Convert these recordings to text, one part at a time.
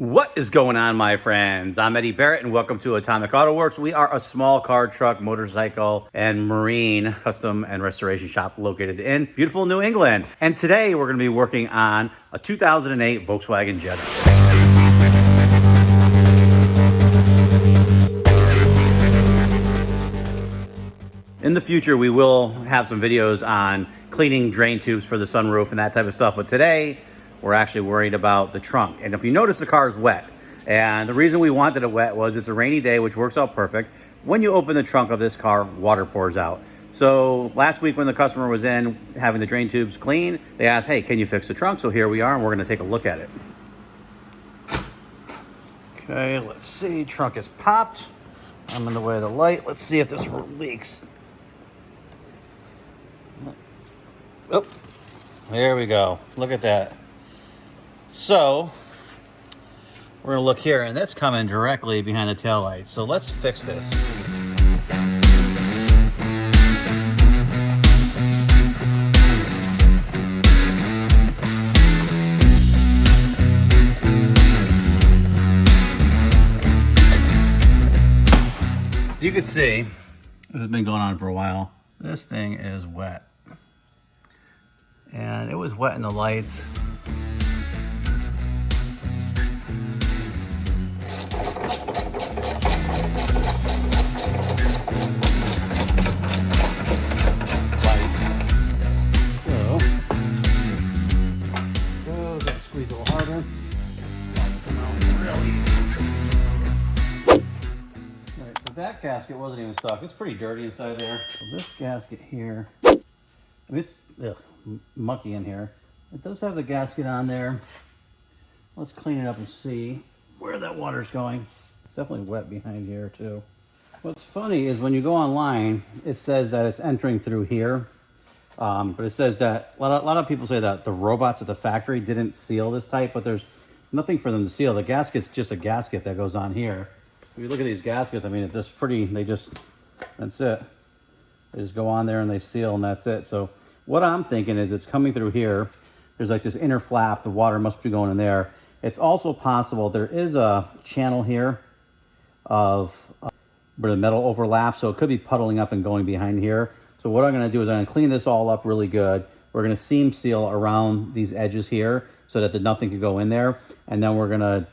What is going on, my friends? I'm Eddie Barrett, and welcome to Atomic Auto Works. We are a small car, truck, motorcycle, and marine custom and restoration shop located in beautiful New England. And today we're going to be working on a 2008 Volkswagen Jetta. In the future, we will have some videos on cleaning drain tubes for the sunroof and that type of stuff. But today, we're actually worried about the trunk. And if you notice, the car is wet. And the reason we wanted it wet was it's a rainy day, which works out perfect. When you open the trunk of this car, water pours out. So last week when the customer was in having the drain tubes clean, they asked, hey, can you fix the trunk? So here we are, and we're gonna take a look at it. Okay, let's see, trunk is popped. I'm in the way of the light. Let's see if this leaks. Oh, there we go. Look at that. So we're gonna look here, and that's coming directly behind the taillight. So let's fix this. You can see, this has been going on for a while. This thing is wet. And it was wet in the lights. So, squeeze a little harder. Come out really easy. Alright, so that gasket wasn't even stuck. It's pretty dirty inside there. So this gasket here, I mean, it's mucky in here. It does have the gasket on there. Let's clean it up and see where that water's going. It's definitely wet behind here too. What's funny is when you go online, it says that it's entering through here. But it says that a lot of people say that the robots at the factory didn't seal this type, but there's nothing for them to seal. The gasket's just a gasket that goes on here. If you look at these gaskets, I mean, it's just pretty, that's it. They just go on there and they seal, and that's it. So what I'm thinking is it's coming through here. There's like this inner flap. The water must be going in there. It's also possible there is a channel here of where the metal overlaps, so it could be puddling up and going behind here. So what I'm going to do is I'm going to clean this all up really good. We're going to seam seal around these edges here so that nothing can go in there. And then we're going to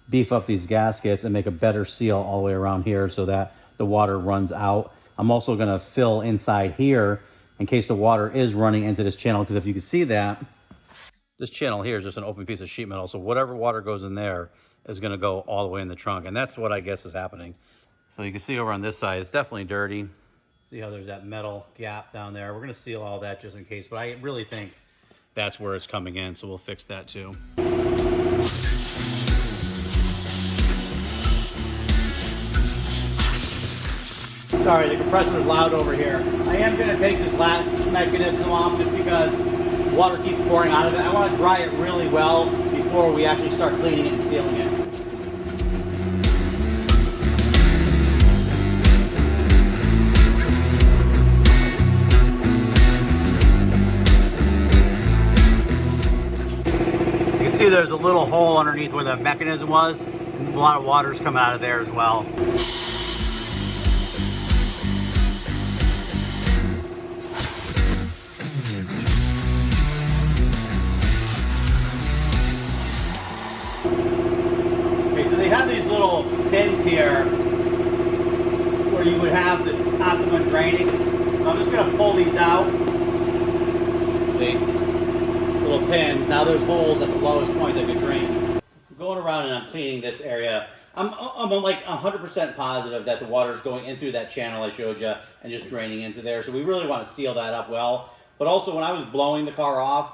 beef up these gaskets and make a better seal all the way around here so that the water runs out. I'm also going to fill inside here in case the water is running into this channel, because if you can see that, this channel here is just an open piece of sheet metal. So whatever water goes in there is going to go all the way in the trunk. And that's what I guess is happening. So you can see over on this side, it's definitely dirty. See how there's that metal gap down there. We're going to seal all that just in case, but I really think that's where it's coming in. So we'll fix that too. Sorry, the compressor is loud over here. I am going to take this latch mechanism off just because water keeps pouring out of it. I want to dry it really well before we actually start cleaning it and sealing it. You can see there's a little hole underneath where the mechanism was, and a lot of water's coming out of there as well. They have these little pins here where you would have the optimum draining. So I'm just going to pull these out. See? Little pins. Now there's holes at the lowest point that could drain. I'm going around and I'm cleaning this area. I'm like 100% positive that the water is going in through that channel I showed you and just draining into there. So we really want to seal that up well. But also when I was blowing the car off,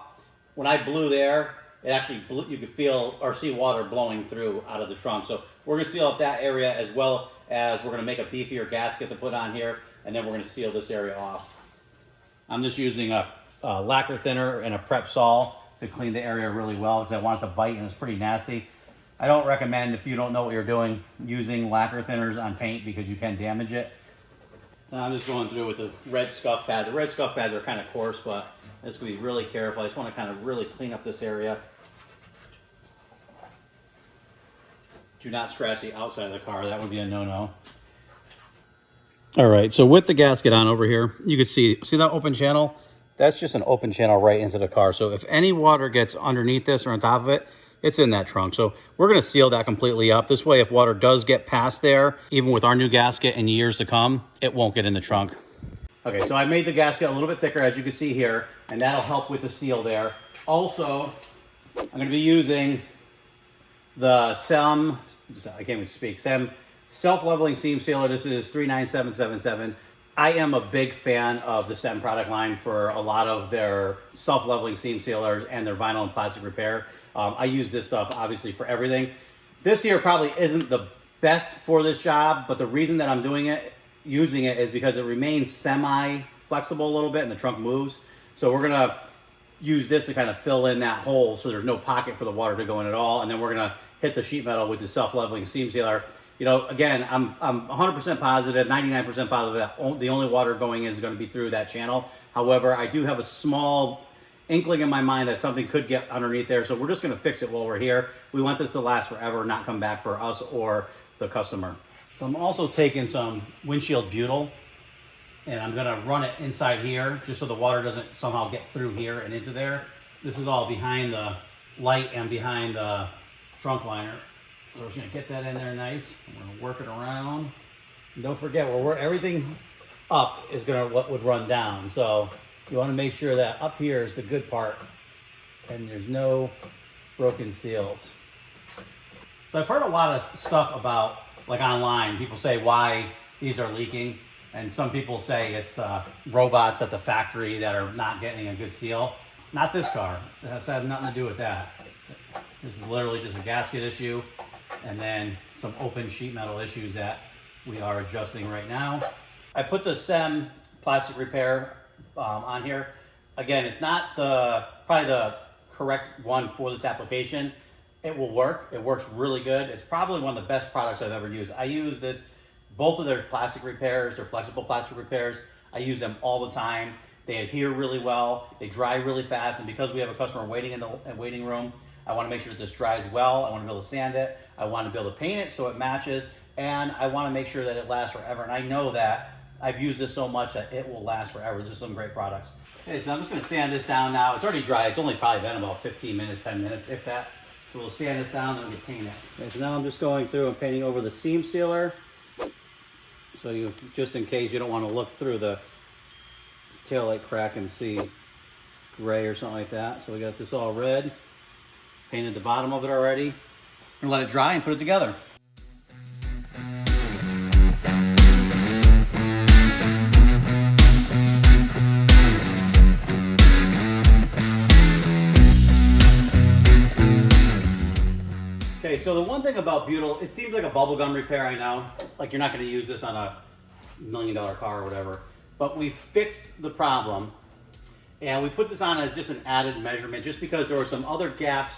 when I blew there, it actually you could feel or see water blowing through out of the trunk. So we're going to seal up that area, as well as we're going to make a beefier gasket to put on here, and then we're going to seal this area off. I'm just using a lacquer thinner and a prep sol to clean the area really well because I want it to bite and it's pretty nasty. I don't recommend, if you don't know what you're doing, using lacquer thinners on paint because you can damage it. And I'm just going through with the red scuff pad. The red scuff pads are kind of coarse, but I'm just going to be really careful. I just want to kind of really clean up this area. Do not scratch the outside of the car. That would be a no-no. All right, so with the gasket on over here, you can see that open channel? That's just an open channel right into the car. So if any water gets underneath this or on top of it, it's in that trunk. So we're gonna seal that completely up. This way, if water does get past there, even with our new gasket in years to come, it won't get in the trunk. Okay, so I made the gasket a little bit thicker, as you can see here, and that'll help with the seal there. Also, I'm gonna be using the SEM, I can't even speak, SEM self-leveling seam sealer. This is 39777. I am a big fan of the SEM product line for a lot of their self-leveling seam sealers and their vinyl and plastic repair. I use this stuff obviously for everything. This here probably isn't the best for this job, but the reason that I'm using it is because it remains semi-flexible a little bit and the trunk moves. So we're gonna use this to kind of fill in that hole so there's no pocket for the water to go in at all. And then we're gonna hit the sheet metal with the self-leveling seam sealer. You know, again, I'm 100% positive, 99% positive that the only water going in is going to be through that channel. However, I do have a small inkling in my mind that something could get underneath there, so we're just going to fix it while we're here. We want this to last forever, not come back for us or the customer. So I'm also taking some windshield butyl, and I'm going to run it inside here just so the water doesn't somehow get through here and into there. This is all behind the light and behind the trunk liner. So we're just gonna get that in there nice. I'm gonna work it around. And don't forget, everything up is what would run down. So you wanna make sure that up here is the good part and there's no broken seals. So I've heard a lot of stuff about, like online, people say why these are leaking. And some people say it's robots at the factory that are not getting a good seal. Not this car, it has nothing to do with that. This is literally just a gasket issue and then some open sheet metal issues that we are adjusting right now. I put the SEM plastic repair on here. Again, it's not probably the correct one for this application. It will work. It works really good. It's probably one of the best products I've ever used. I use both of their plastic repairs, their flexible plastic repairs. I use them all the time. They adhere really well. They dry really fast. And because we have a customer waiting in the waiting room, I want to make sure that this dries well. I want to be able to sand it. I want to be able to paint it so it matches. And I want to make sure that it lasts forever. And I know that I've used this so much that it will last forever. This is some great products. Okay, so I'm just going to sand this down now. It's already dry. It's only probably been about 15 minutes, 10 minutes, if that. So we'll sand this down and we'll paint it. Okay, so now I'm just going through and painting over the seam sealer. So just in case you don't want to look through the taillight crack and see gray or something like that. So we got this all red. Painted the bottom of it already. And let it dry and put it together. Okay, so the one thing about butyl, it seems like a bubblegum repair, I know. Like you're not going to use this on a $1 million car or whatever. But we fixed the problem. And we put this on as just an added measurement, just because there were some other gaps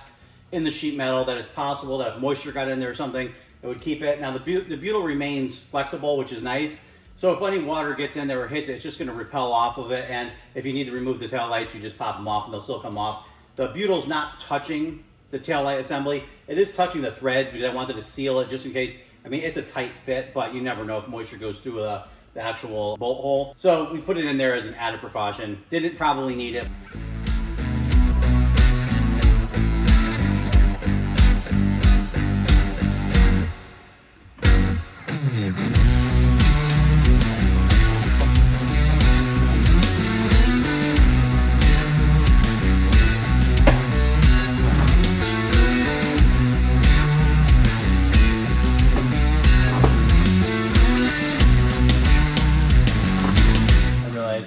in the sheet metal that it's possible that if moisture got in there or something, it would keep it. Now the butyl remains flexible, which is nice. So if any water gets in there or hits it, it's just going to repel off of it. And if you need to remove the taillights, you just pop them off and they'll still come off. The butyl's not touching the taillight assembly. It is touching the threads because I wanted to seal it just in case. I mean, it's a tight fit, but you never know if moisture goes through the actual bolt hole. So we put it in there as an added precaution. Didn't probably need it.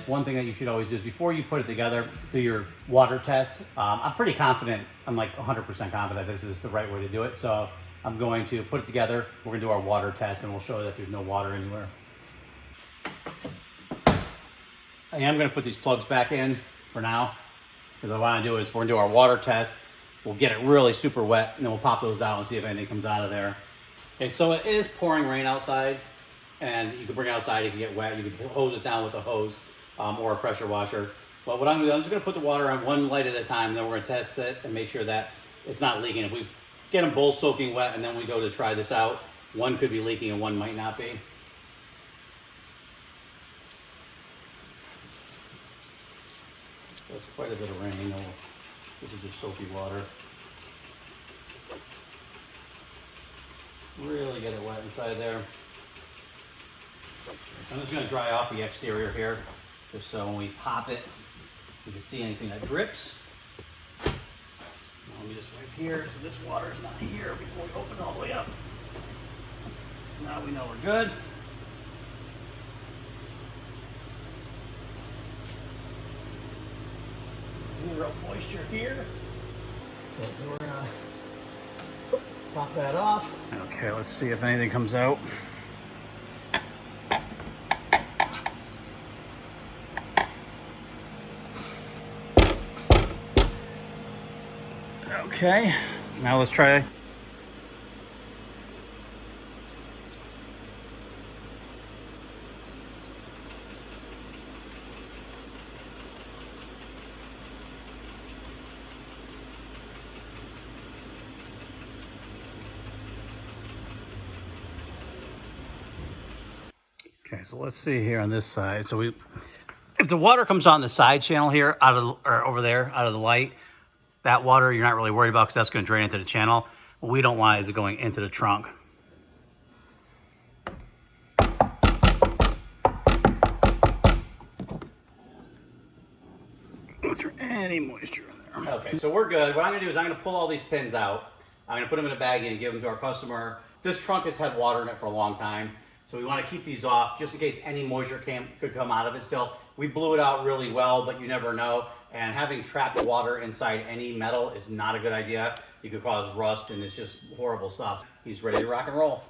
One thing that you should always do is before you put it together, do your water test. I'm pretty confident, I'm like 100% confident this is the right way to do it. So I'm going to put it together. We're gonna do our water test and we'll show you that there's no water anywhere. I am gonna put these plugs back in for now. Because what I wanna do is we're gonna do our water test. We'll get it really super wet and then we'll pop those out and see if anything comes out of there. Okay, so it is pouring rain outside and you can bring it outside, it can get wet. You can hose it down with a hose. Or a pressure washer. But what I'm just going to put the water on one light at a time, then we're going to test it and make sure that it's not leaking. If we get them both soaking wet, and then we go to try this out. One could be leaking and one might not be. That's quite a bit of rain. This is just soapy water. Really get it wet inside there. I'm just going to dry off the exterior here, just so when we pop it, you can see anything that drips. Let me just wipe here so this water is not here before we open it all the way up. Now we know we're good. Zero moisture here. Okay, so we're gonna pop that off. Okay, let's see if anything comes out. Okay, now let's try. Okay, so let's see here on this side. So if the water comes on the side channel here, or over there, out of the light, that water you're not really worried about because that's going to drain into the channel. What we don't want is it going into the trunk. Is there any moisture in there? Okay, so we're good. What I'm going to do is I'm going to pull all these pins out. I'm going to put them in a baggie and give them to our customer. This trunk has had water in it for a long time, so we want to keep these off just in case any moisture could come out of it still. We blew it out really well, but you never know. And having trapped water inside any metal is not a good idea. You could cause rust, and it's just horrible stuff. He's ready to rock and roll.